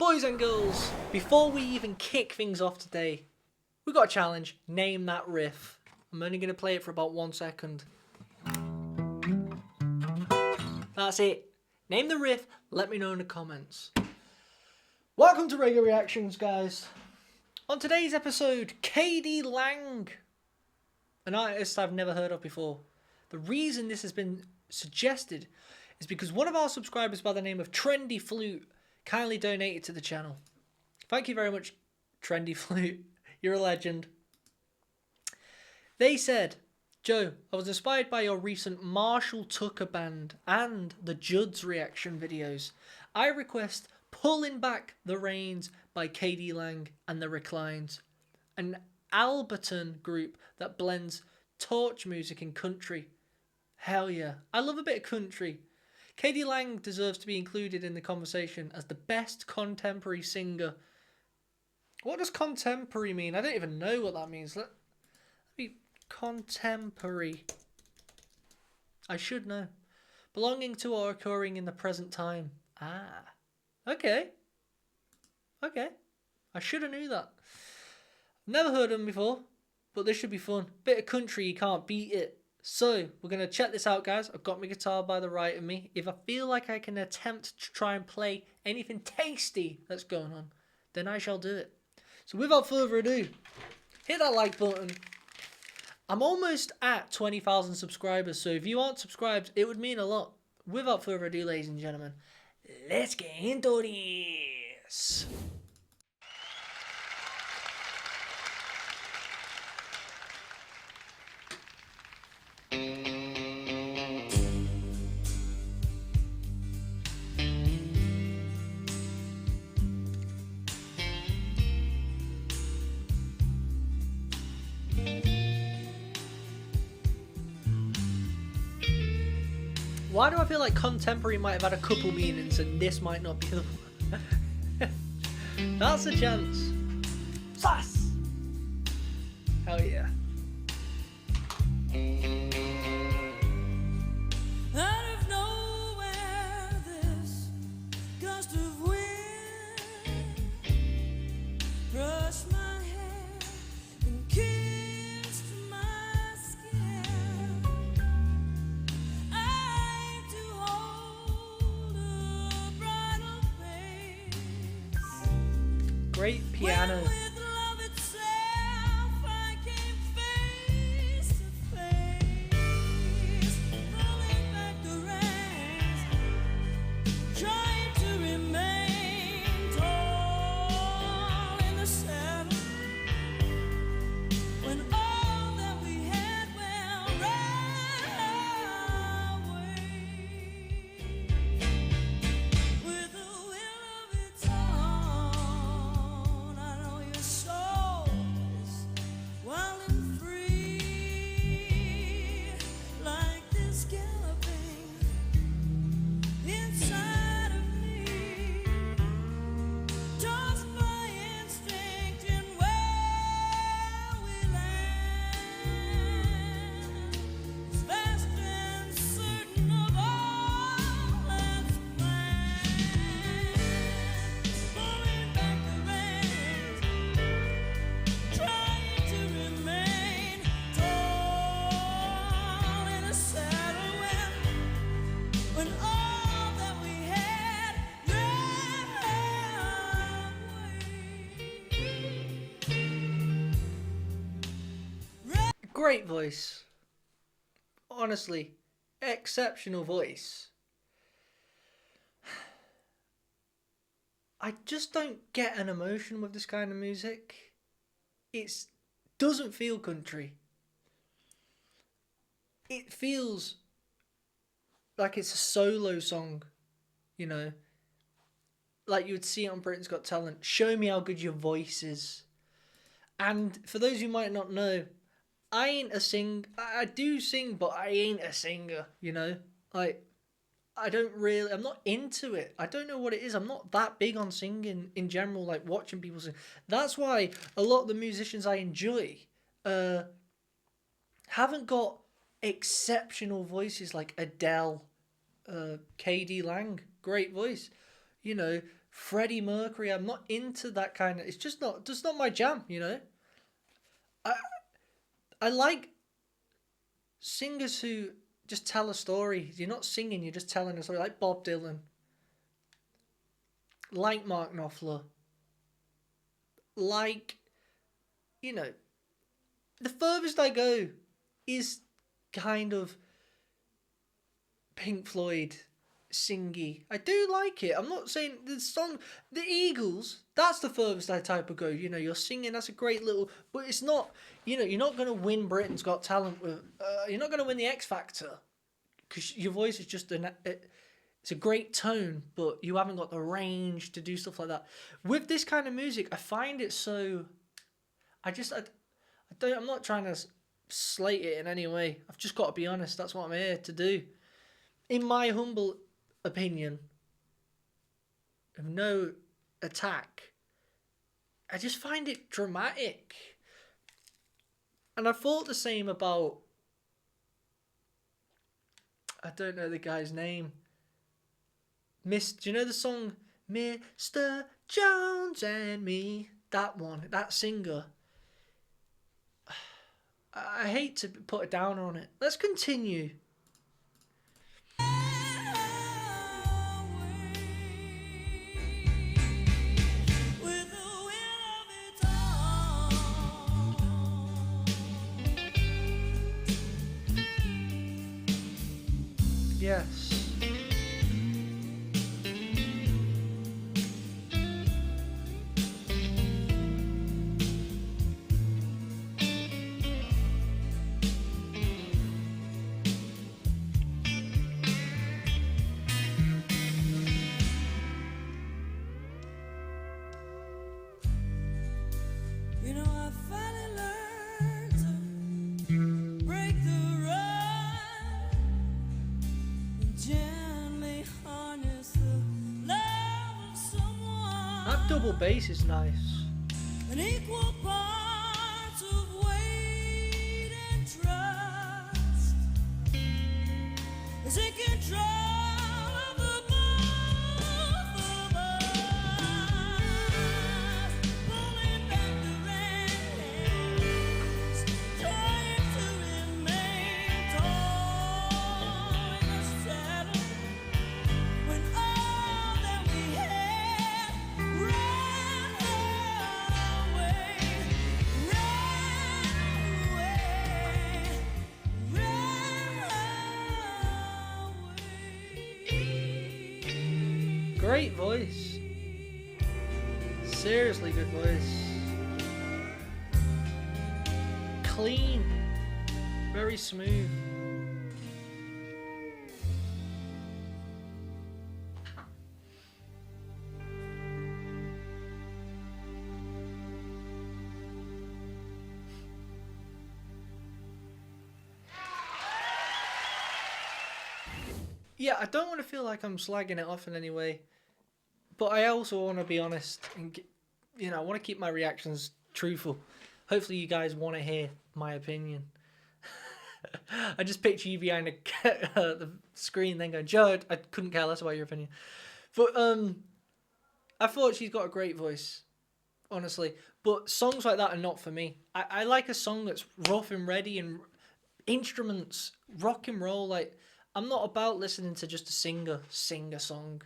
Boys and girls, before we even kick things off today, we got a challenge. Name that riff. I'm only going to play it for about 1 second. That's it. Name the riff, let me know in the comments. Welcome to Raygo Reactions, guys. On today's episode, KD Lang, an artist I've never heard of before. The reason this has been suggested is because one of our subscribers by the name of Trendy Flute kindly donated to the channel. Thank you very much, Trendy Flute. You're a legend. They said, Joe, I was inspired by your recent Marshall Tucker Band and the Judds reaction videos. I request Pulling Back the Reins by KD Lang and the Reclines, an Alberton group that blends torch music and country. Hell yeah, I love a bit of country. KD Lang deserves to be included in the conversation as the best contemporary singer. What does contemporary mean? I don't even know what that means. Let me contemporary. I should know. Belonging to or occurring in the present time. Ah. Okay. Okay. I should have knew that. Never heard them before, but this should be fun. Bit of country, you can't beat it. So, we're going to check this out, guys. I've got my guitar by the right of me. If I feel like I can attempt to try and play anything tasty that's going on, then I shall do it. So, without further ado, hit that like button. I'm almost at 20,000 subscribers, so if you aren't subscribed, it would mean a lot. Without further ado, ladies and gentlemen, let's get into this. Why do I feel like contemporary might have had a couple meanings and this might not be the one? That's a chance. Sass! Hell yeah. Out of nowhere, this gust of wind brushed my hair and kissed my skin. I aim to hold a bridal pace. Great piano. When with love itself I came face to face, pulling back the reins, trying to remain tall in the saddle, when all that we had ran away. With a will of its own, I know your soul is wild and free, like this galloping inside of me, tossed by instinct and where we land is vast and certain of all that's planned. Pulling back the reins, trying to remain tall in a saddle when all that we had ran away. Great voice. Honestly, exceptional voice. I just don't get an emotion with this kind of music. It doesn't feel country. It feels like it's a solo song, you know. Like you would see it on Britain's Got Talent. Show me how good your voice is. And for those who might not know, I do sing, but I ain't a singer, you know? Like, I'm not into it. I don't know what it is. I'm not that big on singing in general, like watching people sing. That's why a lot of the musicians I enjoy haven't got exceptional voices like Adele, KD Lang, great voice. You know, Freddie Mercury. I'm not into that kind of. It's just not my jam. You know. I I like singers who just tell a story. You're not singing. You're just telling a story. Like Bob Dylan. Like Mark Knopfler. Like, you know, the furthest I go is kind of Pink Floyd singy. I do like it. I'm not saying the song, the Eagles, that's the furthest I type of go. You know, you're singing, that's a great little, but it's not, you know, you're not going to win Britain's Got Talent with, you're not going to win the X Factor because your voice is just it's a great tone, but you haven't got the range to do stuff like that. With this kind of music, I find it so, I'm not trying to slate it in any way. I've just got to be honest. That's what I'm here to do. In my humble opinion, of no attack, I just find it dramatic. And I thought the same about, I don't know the guy's name. Do you know the song Mr. Jones and Me? That one, that singer. I hate to put a downer on it. Let's continue. Yes. You know, I finally learned to break the run and gently harness the love of someone. That double bass is nice. An equal parts of wait and trust is in control of the both of us, pulling back the reins, trying to remain tall in the saddle when all that we had ran away, Great voice. Seriously good voice. Clean. Very smooth. Yeah, I don't want to feel like I'm slagging it off in any way, but I also want to be honest and I want to keep my reactions truthful. Hopefully, you guys want to hear my opinion. I just picture you behind the screen, then going, "Joe, I couldn't care less about your opinion." But I thought she's got a great voice, honestly. But songs like that are not for me. I like a song that's rough and ready and instruments, rock and roll. Like, I'm not about listening to just a singer sing a song.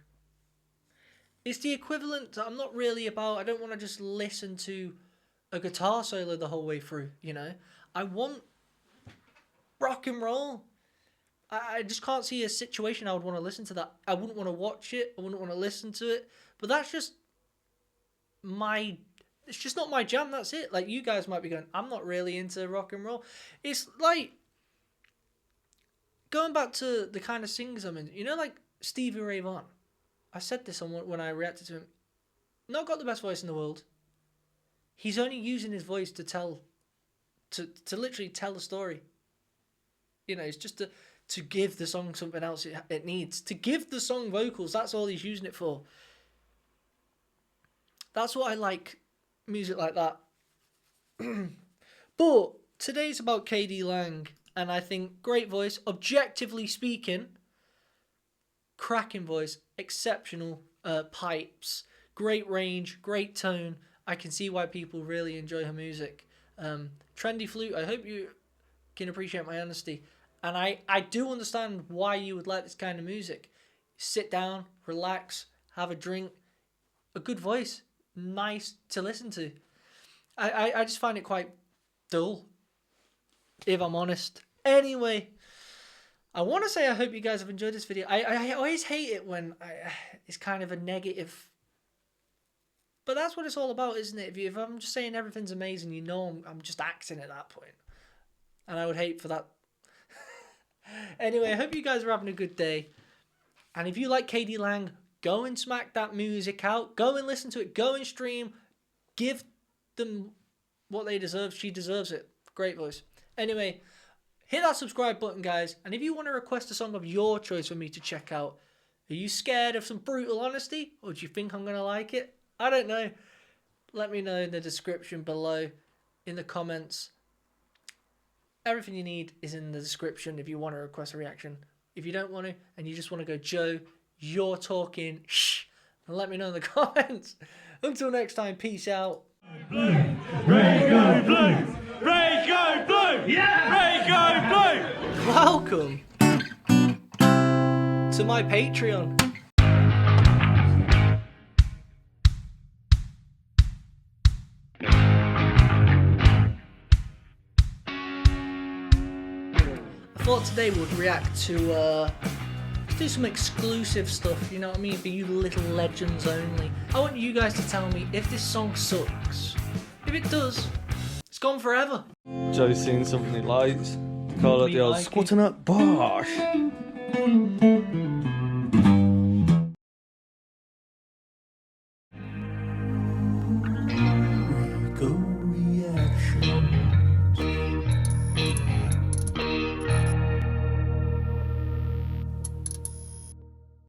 It's the equivalent. I'm not really about. I don't want to just listen to a guitar solo the whole way through. You know, I want rock and roll. I just can't see a situation I would want to listen to that. I wouldn't want to watch it. I wouldn't want to listen to it. But that's just my. It's just not my jam. That's it. Like, you guys might be going, I'm not really into rock and roll. It's like going back to the kind of singers I'm in. You know, like Stevie Ray Vaughan. I said this on when I reacted to him. Not got the best voice in the world. He's only using his voice to literally tell a story. You know, it's just to give the song something else it needs. To give the song vocals, that's all he's using it for. That's what I like, music like that. But today's about KD Lang, and I think great voice, objectively speaking, cracking voice, exceptional pipes, Great range, great tone. I can see why people really enjoy her music. Trendy Flute, I hope you can appreciate my honesty. And I do understand why you would like this kind of music. Sit down, relax, have a drink, a good voice, nice to listen to. I just find it quite dull, if I'm honest. Anyway, I want to say I hope you guys have enjoyed this video. I always hate it when it's kind of a negative. But that's what it's all about, isn't it? If I'm just saying everything's amazing, you know I'm just acting at that point. And I would hate for that. Anyway, I hope you guys are having a good day. And if you like KD Lang, go and smack that music out. Go and listen to it. Go and stream. Give them what they deserve. She deserves it. Great voice. Anyway, hit that subscribe button, guys. And if you want to request a song of your choice for me to check out, are you scared of some brutal honesty? Or do you think I'm going to like it? I don't know. Let me know in the description below, in the comments. Everything you need is in the description if you want to request a reaction. If you don't want to, and you just want to go, Joe, you're talking, shh, and let me know in the comments. Until next time, peace out. Blue, Raygo blue, Raygo blue, yeah, Raygo blue. Welcome to my Patreon. I thought today we'd react to let's do some exclusive stuff, you know what I mean, for you little legends only. I want you guys to tell me if this song sucks. If it does, it's gone forever. Joe's seen something he likes. Call it Me the old like squatting up bosh. Go.